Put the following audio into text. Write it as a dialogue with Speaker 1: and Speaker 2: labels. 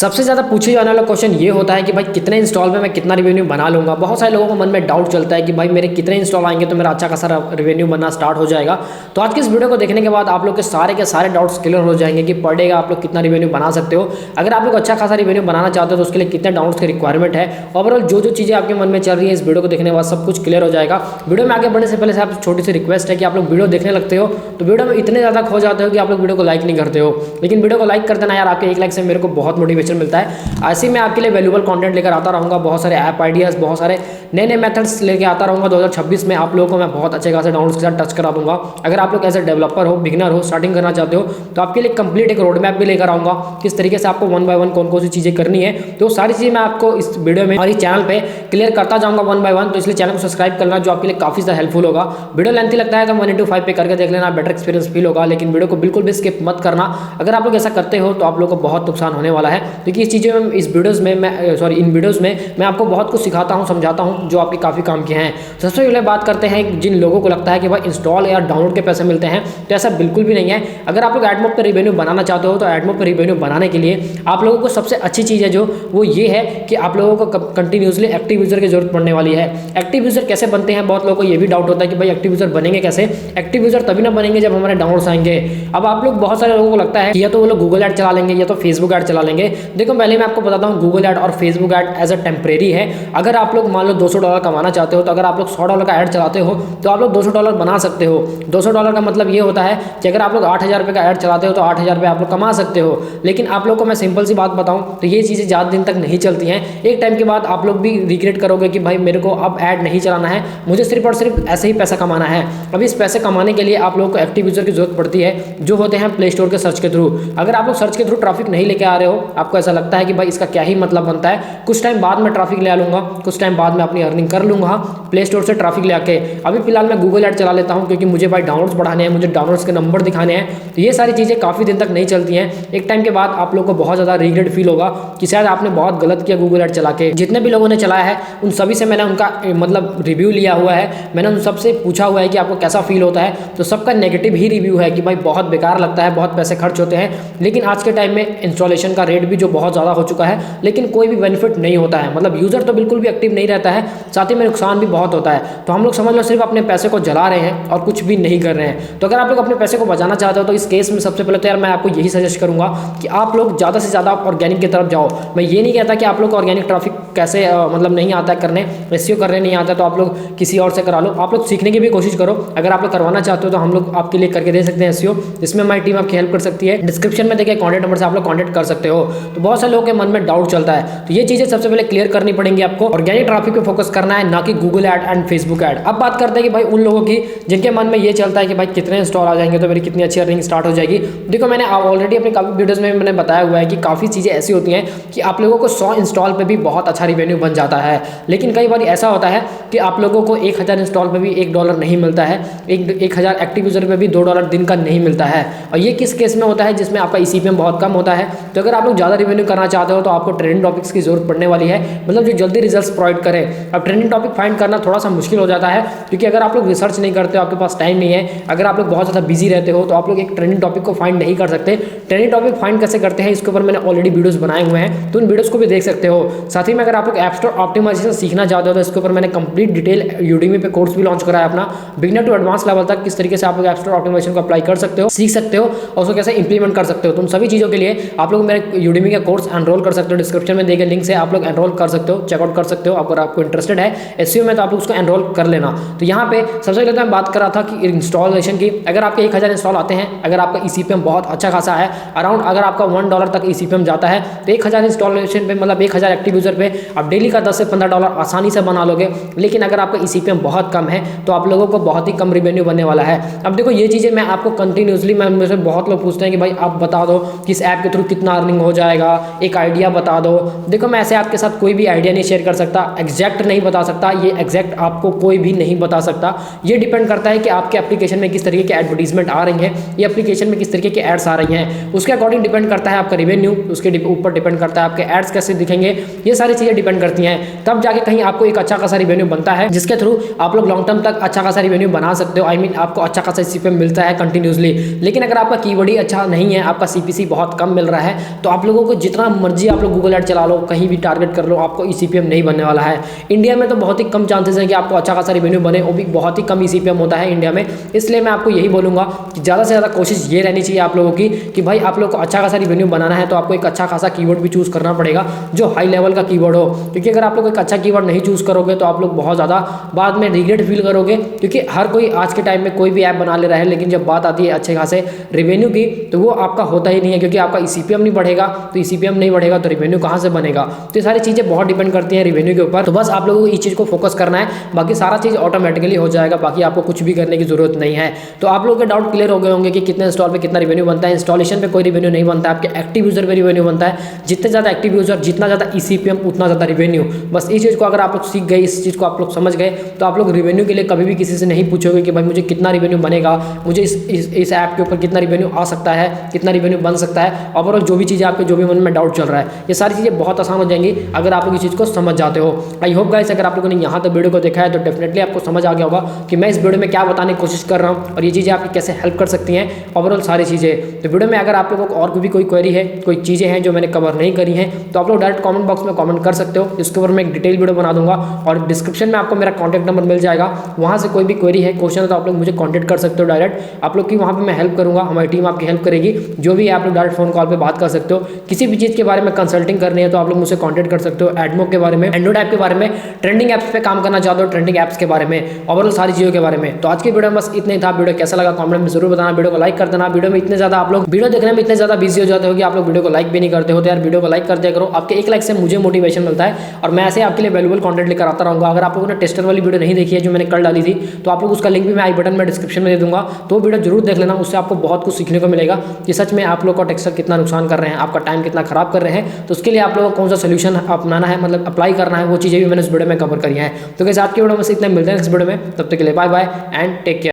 Speaker 1: सबसे ज़्यादा पूछे जाने वाला क्वेश्चन ये होता है कि भाई कितने इंस्टॉल में मैं कितना रिवेन्यू बना लूँगा। बहुत सारे लोगों को मन में डाउट चलता है कि भाई मेरे कितने इंस्टॉल आएंगे तो मेरा अच्छा खासा रिवेन्यू बनना स्टार्ट हो जाएगा। तो आज की इस वीडियो को देखने के बाद आप लोग के सारे डाउट्स क्लियर हो जाएंगे कि पर डे का आप लोग कितना रिवेन्यू बना सकते हो। अगर आप लोग अच्छा खासा रिवेन्यू बनाना चाहते हो तो उसके लिए कितने डाउट्स की रिक्वायरमेंट है, ओवरऑल जो चीज़ें आपके मन में चल रही है इस वीडियो को देखने के बाद सब कुछ क्लियर हो जाएगा। वीडियो में आगे बढ़ने से पहले आप छोटी सी रिक्वेस्ट है कि आप लोग वीडियो देखने लगते हो तो वीडियो में इतने ज़्यादा खो जाते हो कि आप लोग वीडियो को लाइक नहीं करते हो, लेकिन वीडियो को लाइक कर देना यार, आपके एक लाइक से मेरे को बहुत मोटिवेशन मिलता है। ऐसे ही मैं आपके लिए वैल्यूबल कंटेंट लेकर आता रहूँगा, बहुत सारे ऐप आइडियाज़, बहुत सारे नए मेथड्स लेकर आता रहूँगा। 2026 में आप लोगों को मैं बहुत अच्छे खासे डाउनलोड्स के साथ टच करा दूँगा। अगर आप लोग एज ए डेवलपर हो, बिगिनर हो, स्टार्टिंग करना चाहते हो तो आपके लिए कंप्लीट एक रोड मैप भी लेकर आऊँगा, किस तरीके से आपको वन बाय वन कौन कौन सी चीज़ें करनी है। तो सारी चीज़ें मैं आपको इस वीडियो में और इस चैनल पर क्लियर करता जाऊँगा वन बाय वन। तो इसलिए चैनल को सब्सक्राइब करना जो आपके लिए काफ़ी ज़्यादा हेल्पफुल होगा। वीडियो लेंथी लगता है तो 1:5 पे करके देख लेना, बेटर एक्सपीरियंस फील होगा। लेकिन वीडियो को बिल्कुल भी स्किप मत करना। अगर आप लोग ऐसा करते हो तो आप लोगों को बहुत नुकसान होने वाला है, क्योंकि इस चीज़ें में इस वीडियोज़ में इन वीडियोज़ में मैं आपको बहुत कुछ सिखाता हूँ, समझाता हूँ जो आपके काफ़ी काम के हैं। सबसे पहले बात करते हैं जिन लोगों को लगता है कि भाई इंस्टॉल या डाउनलोड के पैसे मिलते हैं, तो ऐसा बिल्कुल भी नहीं है। अगर आप लोग एडमोब पर रिवेन्यू बनाना चाहते हो तो एडमोब पर रिवेन्यू बनाने के लिए आप लोगों को सबसे अच्छी चीज़ है जो वो ये है कि आप लोगों को कंटिन्यूसली एक्टिव यूज़र की जरूरत पड़ने वाली है। एक्टिव यूज़र कैसे बनते हैं, बहुत लोगों को ये भी डाउट होता है कि भाई एक्टिव यूज़र बनेंगे कैसे। एक्टिव यूज़र तभी ना बनेंगे जब हमारे डाउनलोड्स आएंगे। अब आप लोग बहुत सारे लोगों को लगता है कि या तो वो लोग गूगल ऐड चला लेंगे या तो फेसबुक ऐड चला लेंगे। देखो पहले मैं आपको बताता हूँ, गूगल ऐड और Facebook ad as a temporary है। अगर आप लोग मान लो $200 कमाना चाहते हो तो अगर आप लोग $100 का ऐड चलाते हो तो आप लोग $200 बना सकते हो। $200 का मतलब ये होता है कि अगर आप लोग 8,000 रुपये का ऐड चलाते हो तो 8,000 रुपये आप लोग कमा सकते हो। लेकिन आप लोग को मैं सिंपल सी बात बताऊं तो ये चीज़ें ज़्यादा दिन तक नहीं चलती हैं। एक टाइम के बाद आप लोग भी रिग्रेट करोगे कि भाई मेरे को अब ऐड नहीं चलाना है, मुझे सिर्फ और सिर्फ ऐसे ही पैसा कमाना है। अब इस पैसे कमाने के लिए आप लोगों को एक्टिव यूज़र की जरूरत पड़ती है, जो होते हैं प्ले स्टोर के सर्च के थ्रू। अगर आप लोग सर्च के थ्रू ट्रैफिक नहीं लेके आ रहे हो, आपको ऐसा लगता है कि भाई इसका क्या ही मतलब बनता है, कुछ टाइम बाद में ट्रैफिक ले आ लूँगा, कुछ टाइम बाद में अपनी अर्निंग कर लूँगा प्ले स्टोर से ट्रैफिक ले आके। अभी फिलहाल मैं गूगल ऐड चला लेता हूँ क्योंकि मुझे भाई डाउनलोड्स बढ़ाने हैं, मुझे डाउनलोड्स के नंबर दिखाने हैं। तो ये सारी चीज़ें काफ़ी दिन तक नहीं चलती हैं। एक टाइम के बाद आप लोग को बहुत ज़्यादा रिग्रेट फील होगा कि शायद आपने बहुत गलत किया गूगल ऐड चला के। जितने भी लोगों ने चलाया है उन सभी से मैंने उनका मतलब रिव्यू लिया हुआ है, मैंने उन सबसे पूछा हुआ है कि आपको कैसा फील होता है, तो सबका नेगेटिव ही रिव्यू है कि भाई बहुत बेकार लगता है, बहुत पैसे खर्च होते हैं। लेकिन आज के टाइम में इंस्टॉलेशन का रेट भी जो बहुत ज़्यादा हो चुका है, लेकिन कोई भी बेनिफिट नहीं होता है। मतलब यूज़र तो बिल्कुल भी एक्टिव नहीं रहता है, साथ ही में नुकसान भी बहुत होता है। तो हम लोग समझ लो सिर्फ अपने पैसे को जला रहे हैं और कुछ भी नहीं कर रहे हैं। तो अगर आप लोग अपने पैसे को बचाना चाहते हो तो इस केस में सबसे पहले तो यार मैं आपको यही सजेस्ट करूंगा कि आप लोग ज़्यादा से ज़्यादा ऑर्गेनिक की तरफ जाओ। मैं ये नहीं कहता कि आप लोग को ऑर्गेनिक ट्रैफिक कैसे मतलब नहीं आता है करने, एसईओ करने नहीं आता तो आप लोग किसी और से करा लो। आप लोग सीखने की भी कोशिश करो। अगर आप लोग करवाना चाहते हो तो हम लोग आपके लिए करके दे सकते हैं एसईओ, जिसमें हमारी टीम आपकी हेल्प कर सकती है। डिस्क्रिप्शन में देखिए कॉन्टैक्ट नंबर से आप लोग कॉन्टैक्ट कर सकते हो। तो बहुत सारे लोगों के मन में डाउट चलता है, तो ये चीज़ें सबसे पहले क्लियर करनी पड़ेंगी आपको। ऑर्गेनिक ट्रैफिक पे फोकस करना है, ना कि Google add and Facebook ad. अब बात करते हैं कि भाई उन लोगों की जिनके मन में ये चलता है कि भाई कितने इंस्टॉल आ जाएंगे तो मेरी कितनी अच्छी अर्निंग स्टार्ट हो जाएगी। देखो मैंने ऑलरेडी अपने काफ़ी वीडियोस में मैंने बताया हुआ है कि काफ़ी चीज़ें ऐसी होती हैं कि आप लोगों को 100 इंस्टॉल पे भी बहुत अच्छा रिवेन्यू बन जाता है। लेकिन कई बार ऐसा होता है कि आप लोगों को 1000 इंस्टॉल पे भी $1 नहीं मिलता है, 1000 एक्टिव यूज़र पे भी $2 दिन का नहीं मिलता है। और ये किस केस में होता है, जिसमें आपका ECPM बहुत कम होता है। तो अगर आप लोग ज़्यादा रिवेन्यू करना चाहते हो तो आपको ट्रेंडिंग टॉपिक्स की जरूरत पड़ने वाली है, मतलब जो जल्दी रिजल्ट्स प्रोवाइड करे। अब ट्रेंडिंग टॉपिक फाइंड करना थोड़ा सा मुश्किल हो जाता है, क्योंकि अगर आप लोग रिसर्च नहीं करते हो, आपके पास टाइम नहीं है, अगर आप लोग बहुत ज़्यादा बिजी रहते हो तो आप लोग एक ट्रेंडिंग टॉपिक को फाइंड नहीं कर सकते। ट्रेंडिंग टॉपिक फाइंड कैसे करते हैं इसके ऊपर मैंने ऑलरेडी वीडियोस बनाए हुए हैं, तो उन वीडियोस को भी देख सकते हो। साथ ही में अगर आप लोग ऐप स्टोर ऑप्टिमाइजेशन सीखना चाहते हो तो इसके ऊपर मैंने कंप्लीट डिटेल यूडीमी पे कोर्स भी लॉन्च करा है अपना, बिगिनर टू एडवांस लेवल तक किस तरीके से आप लोग ऐप स्टोर ऑप्टिमाइजेशन को अप्लाई कर सकते हो, सीख सकते हो और उसको कैसे इंप्लीमेंट कर सकते हो। तो उन सभी चीज़ों के लिए आप लोग मेरे यूडीमी का कोर्स एनरोल कर सकते हो। डिस्क्रिप्शन में दिए गए लिंक से आप लोग एनरोल कर सकते हो, चेकआउट कर सकते हो। अगर आपको इंटरेस्टेड है एसईओ में तो आप लोग उसको एनरोल कर लेना। तो यहाँ पे सबसे पहले तो मैं बात कर रहा था कि इंस्टॉलेशन की। अगर आपके 1000 इंस्टॉल आते हैं, अगर आपका ECPM बहुत अच्छा खासा है, अराउंड अगर आपका $1 तक ECPM जाता है तो 1000 इंस्टॉलेशन पे मतलब 1000 एक्टिव यूज़र पे आप डेली का $10 से $15 आसानी से बना लोगे। लेकिन अगर आपका ECPM बहुत कम है तो आप लोगों को बहुत ही कम रिवेन्यू बनने वाला है। अब देखो ये चीज़ें मैं आपको कंटिन्यूसली, मैं मुझसे बहुत लोग पूछते हैं कि भाई आप बता दो कि इस ऐप के थ्रू कितना अर्निंग हो जाएगा, एक आइडिया बता दो। देखो मैं ऐसे आपके साथ कोई भी आइडिया नहीं शेयर कर सकता, एग्जैक्ट नहीं बता सकता, ये एग्जैक्ट आपको कोई भी नहीं बता सकता। ये डिपेंड करता है कि आपके एप्लीकेशन में किस तरीके की एडवर्टीजमेंट आ रही है, ये एप्लीकेशन में किस तरीके की एड्स आ रही हैं, उसके अकॉर्डिंग डिपेंड करता है आपका रिवेन्यू, उसके ऊपर डिपेंड करता है आपके एड्स कैसे दिखेंगे। ये सारी चीज़ें डिपेंड करती हैं, तब जाके कहीं आपको एक अच्छा खासा रिवेन्यू बनता है, जिसके थ्रू आप लोग लॉन्ग टर्म तक अच्छा खासा रिवेन्यू बना सकते हो। आई मीन आपको अच्छा खासा ECPM मिलता है कंटिन्यूसली। लेकिन अगर आपका कीवर्ड ही अच्छा नहीं है, आपका CPC बहुत कम मिल रहा है, तो आप लोगों को को जितना मर्जी आप लोग गूगल ऐड चला लो, कहीं भी टारगेट कर लो, आपको ईसीपीएम नहीं बनने वाला है। इंडिया में तो बहुत ही कम चांसेस हैं कि आपको अच्छा खासा रेवेन्यू बने, वो भी बहुत ही कम ईसीपीएम होता है इंडिया में। इसलिए मैं आपको यही बोलूँगा कि ज़्यादा से ज़्यादा कोशिश ये रहनी चाहिए आप लोगों की कि भाई आप लोग को अच्छा खासा रेवेन्यू बनाना है तो आपको एक अच्छा खासा कीवर्ड भी चूज़ करना पड़ेगा जो हाई लेवल का कीवर्ड हो, क्योंकि अगर आप लोग एक अच्छा कीवर्ड नहीं चूज़ करोगे तो आप लोग बहुत ज़्यादा बाद में रिग्रेट फील करोगे। क्योंकि हर कोई आज के टाइम में कोई भी ऐप बना ले रहा है, लेकिन जब बात आती है अच्छे खासे रेवेन्यू की तो वो आपका होता ही नहीं है, क्योंकि आपका ईसीपीएम नहीं बढ़ेगा। तो ईसीपीएम नहीं बढ़ेगा तो रेवेन्यू कहाँ से बनेगा। तो ये सारी चीज़ें बहुत डिपेंड करती हैं रेवेन्यू के ऊपर। तो बस आप लोगों को इस चीज़ को फोकस करना है, बाकी सारा चीज़ ऑटोमेटिकली हो जाएगा, बाकी आपको कुछ भी करने की जरूरत नहीं है। तो आप लोगों के डाउट क्लियर हो गए होंगे कि कितने इंस्टॉल पे कितना रेवेन्यू बनता है। इंस्टॉलेशन पे कोई रेवेन्यू नहीं बनता है, आपके एक्टिव यूजर पे रेवेन्यू बनता है। जितने ज़्यादा एक्टिव यूजर, जितना ज़्यादा ईसीपीएम, उतना ज़्यादा रेवेन्यू। बस इस चीज़ को अगर आप लोग सीख गए, इस चीज़ को आप लोग समझ गए, तो आप लोग रेवेन्यू के लिए कभी भी किसी से नहीं पूछोगे कि भाई मुझे कितना रेवेन्यू बनेगा, मुझे इस ऐप के ऊपर कितना रेवेन्यू आ सकता है, कितना रेवेन्यू बन सकता है। ओवरऑल जो भी चीज़ें आपके जो भी मन में डाउट चल रहा है, ये सारी चीज़ें बहुत आसान हो जाएंगी अगर आप लोग इस चीज़ को समझ जाते हो। आई होप गाइस अगर आप लोगों ने यहाँ तक वीडियो को देखा है तो डेफिनेटली आपको समझ आ गया होगा कि मैं इस वीडियो में क्या बताने की कोशिश कर रहा हूँ और ये चीज़ें आपकी कैसे हेल्प कर सकती हैं, ओवरऑल सारी चीज़ें। तो वीडियो में अगर आप लोगों को और भी कोई क्वेरी है, कोई चीज़ें हैं जो मैंने कवर नहीं करी हैं, तो आप लोग डायरेक्ट कमेंट बॉक्स में कमेंट कर सकते हो। इसके ऊपर मैं एक डिटेल वीडियो बना दूंगा और डिस्क्रिप्शन में आपको मेरा कॉन्टैक्ट नंबर मिल जाएगा। वहाँ से कोई भी क्वेरी है, क्वेश्चन है, तो आप लोग मुझे कॉन्टैक्ट कर सकते हो डायरेक्ट। आप लोग की वहाँ पर मैं हेल्प करूँगा, हमारी टीम आपकी हेल्प करेगी। जो भी आप लोग डायरेक्ट फोन कॉल पर बात कर सकते हो। किसी भी चीज़ के बारे में कंसल्टिंग करनी है तो आप लोग मुझसे कॉन्टैक्ट कर सकते हो। एडमो के बारे में, एंड्रॉइड ऐप के बारे में, ट्रेंडिंग ऐप्स पे काम करना चाहते हो, ट्रेंडिंग ऐप्स के बारे में, ओवरऑल सारी चीज़ों के बारे में। तो आज की वीडियो में बस इतना ही था। वीडियो कैसा लगा कमेंट में जरूर बताना, वीडियो को लाइक कर देना। वीडियो में इतने ज़्यादा आप लोग वीडियो देखने में इतने ज़्यादा बिजी हो जाते हो कि आप लोग वीडियो को लाइक भी नहीं करते हो। तो यार वीडियो को लाइक कर दिया करो, आपके एक लाइक से मुझे मोटिवेशन मिलता है और मैं ऐसे आपके लिए वैल्यूबल कंटेंट लेकर आता रहूँगा। अगर आप लोगों ने टेस्टर वाली वीडियो नहीं देखी है जो मैंने कल डाली थी, तो आप लोग उसका लिंक भी मैं आई बटन में डिस्क्रिप्शन में दे दूँगा, तो वीडियो जरूर देख लेना। उससे आपको बहुत कुछ सीखने को मिलेगा कि सच में आप लोग का टेक्सचर कितना नुकसान कर रहे हैं, आपका टाइम कितना खराब कर रहे हैं। तो उसके लिए आप लोगों को कौन सा सोल्यूशन अपनाना है, मतलब अप्लाई करना है, वो चीज़ें भी मैंने इस वीडियो में कवर करी है। तो कैसे आज की वीडियो में से इतना मिलते हैं इस वीडियो में, तब तक के लिए bye bye and take care.